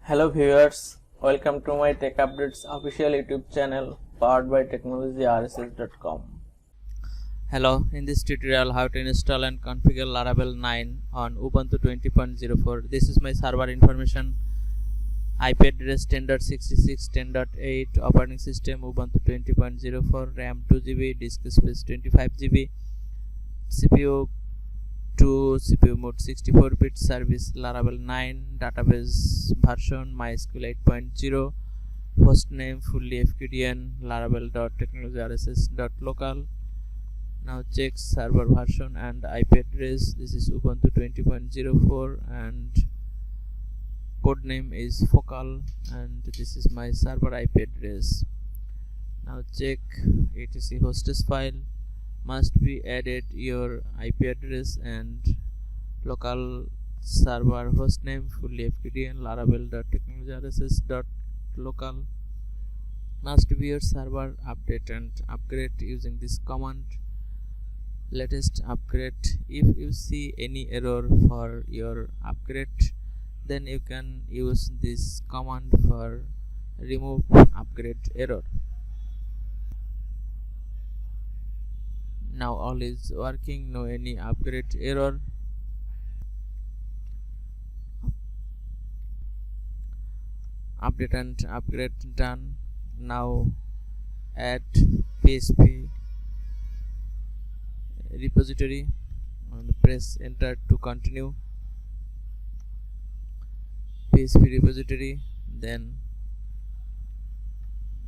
Hello viewers, welcome to my Tech Updates official YouTube channel powered by technologyrss.com. Hello, in this tutorial how to install and configure Laravel 9 on Ubuntu 20.04. This is my server information. IP address 10.66, 10.8, operating system Ubuntu 20.04, RAM 2GB, disk space 25GB, CPU 2, CPU mode 64-bit, service Laravel 9, database version MySQL 8.0, hostname fully fqdn laravel.technologyrss.local. Now check server version and IP address. This is Ubuntu 20.04 and code name is focal, and this is my server IP address. Now check etc hostess file. Must be added your IP address and local server hostname fully fqdn laravel.technologyrss.local. Must be your server update and upgrade using this command. Latest upgrade. If you see any error for your upgrade, then you can use this command for remove upgrade error. Now all is working, no any upgrade error. Update and upgrade done. Now add PHP repository and press enter to continue. PHP repository, then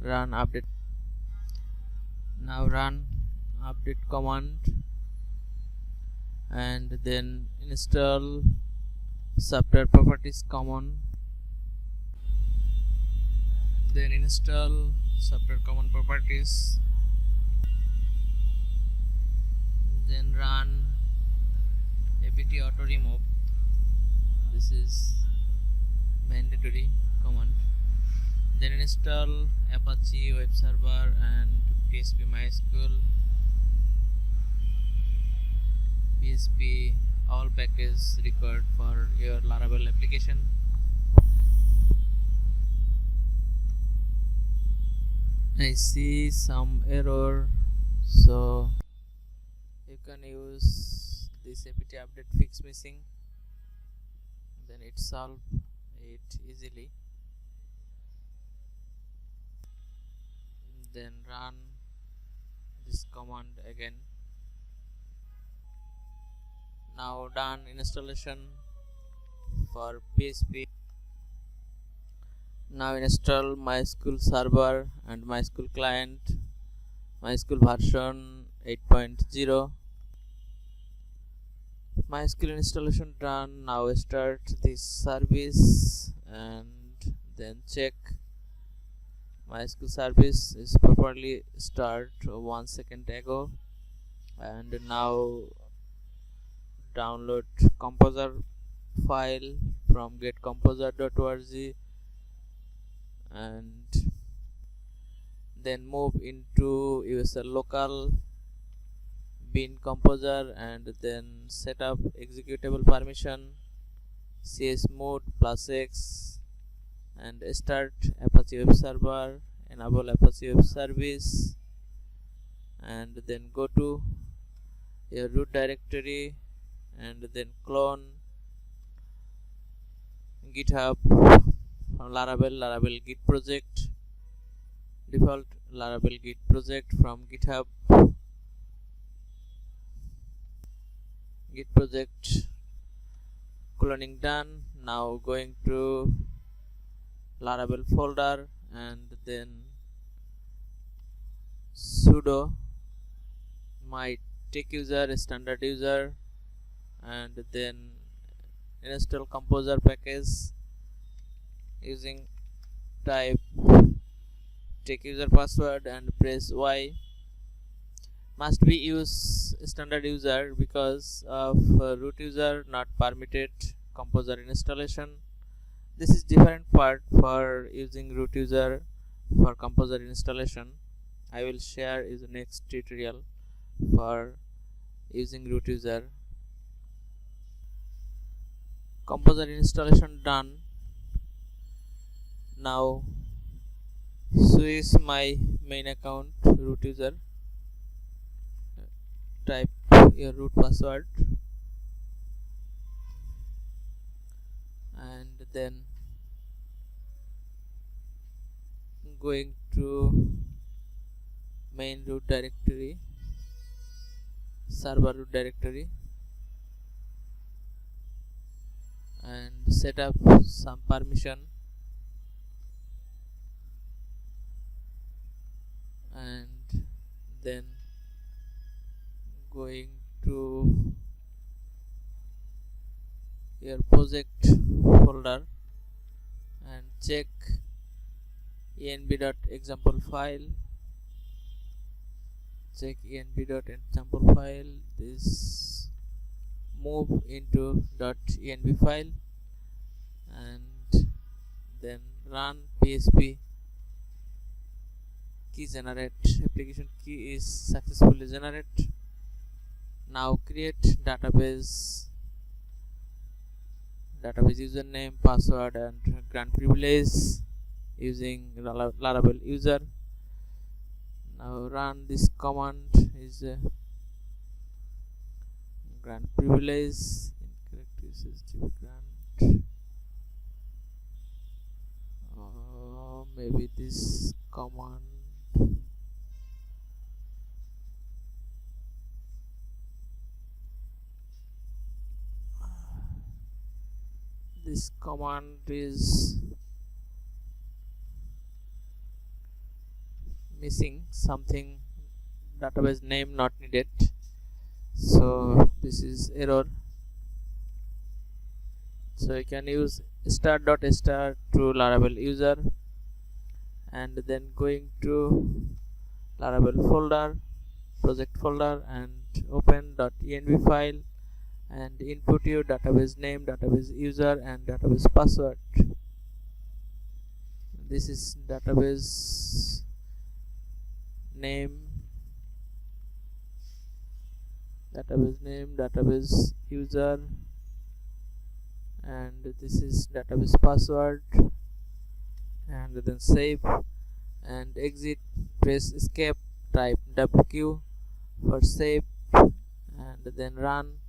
run update. Now run update command and then install software properties common. Then install software common properties. Then run apt auto remove. This is mandatory command. Then install Apache web server and PHP MySQL, PHP all package required for your Laravel application. I see some error, so you can use this apt update fix missing, then it solve it easily. Then run this command again. Now done installation for PHP. Now install MySQL server and MySQL client, MySQL version 8.0. MySQL installation done. Now start this service and then check MySQL service is properly start 1 second ago. And now download composer file from getcomposer.org and then move into user local bin composer and then set up executable permission chmod +x and start Apache web server, enable Apache web service and then go to your root directory and then clone GitHub Laravel Git project, default Laravel Git project from GitHub. Git project cloning done. Now going to Laravel folder and then sudo my tech user standard user and then install composer package using type tech user password and press Y. Must be use standard user because of root user not permitted composer installation. This is different part for using root user for composer installation. I will share in the next tutorial for using root user. Composer installation done. Now switch my main account root user, type your root password, and then going to main root directory, server root directory, and set up some permission, and then going to your project folder and check env.example file, env.example file, this move into .env file, and then run php key generate. Application key is successfully generated. Now create database username, password, and grant privilege using Laravel user. Now run this command is grant privilege, incorrect usage grant, maybe this command, this command is missing something, database name not needed, so this is error. So you can use start.star to Laravel user, and then going to Laravel folder, project folder, and open .env file and input your database name, database user, and database password. This is database name, database user, and this is database password, and then save and exit, press escape, type wq for save, and then run.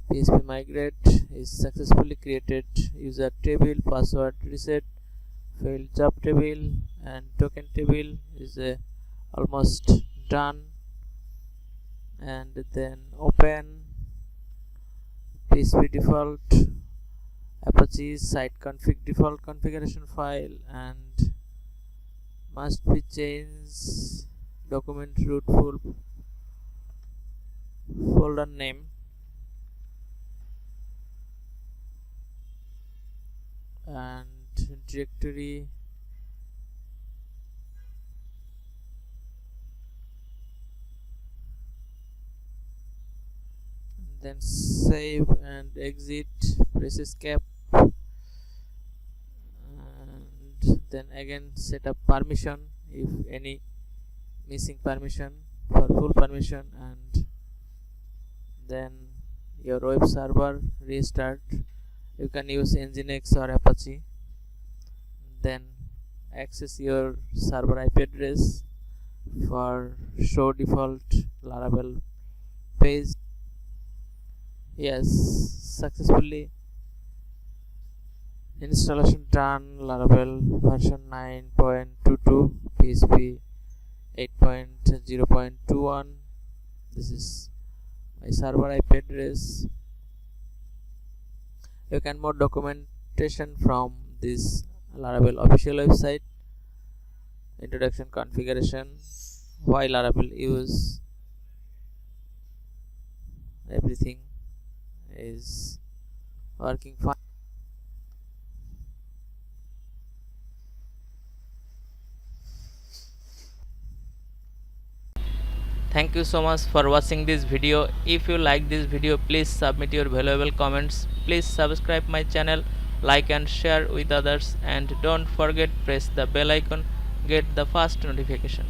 PHP migrate is successfully created. User table, password reset, failed job table, and token table is almost done. And then open PHP default Apache site config default configuration file, and must be changed document root full folder name, and directory, and then save and exit, press escape, and then again set up permission if any missing permission for full permission, and then your web server restart. You can use Nginx or Apache. Then access your server IP address for show default Laravel page. Yes, successfully installation done. Laravel version 9.22, PHP 8.0.21. This is my server IP address. You can more documentation from this Laravel official website. Introduction, configuration, why Laravel use, everything is working fine. Thank you so much for watching this video. If you like this video, please submit your valuable comments. Please subscribe my channel, like and share with others, and don't forget press the bell icon, get the first notification.